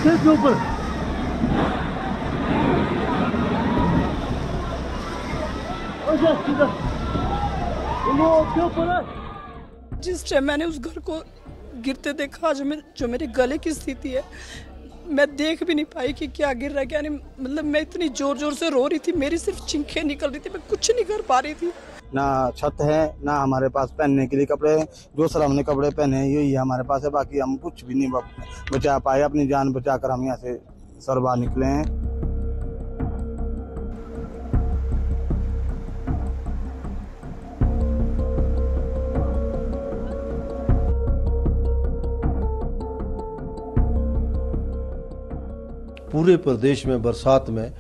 सिर के ऊपर। जिस टाइम मैंने उस घर को गिरते देखा, आज जो मेरे गले की स्थिति है, मैं देख भी नहीं पाई कि क्या गिर रहा है क्या नहीं। मतलब मैं इतनी जोर जोर से रो रही थी, मेरी सिर्फ चिंखें निकल रही थी, मैं कुछ नहीं कर पा रही थी। ना छत है, ना हमारे पास पहनने के लिए कपड़े हैं। जो सर हमने कपड़े पहने हैं यही हमारे पास है, बाकी हम कुछ भी नहीं बचा पाए। अपनी जान बचाकर हम यहाँ से सर बाहर निकले हैं। पूरे प्रदेश में बरसात में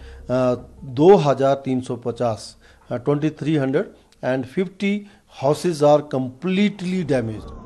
2350 2350 हाउसेज आर completely damaged।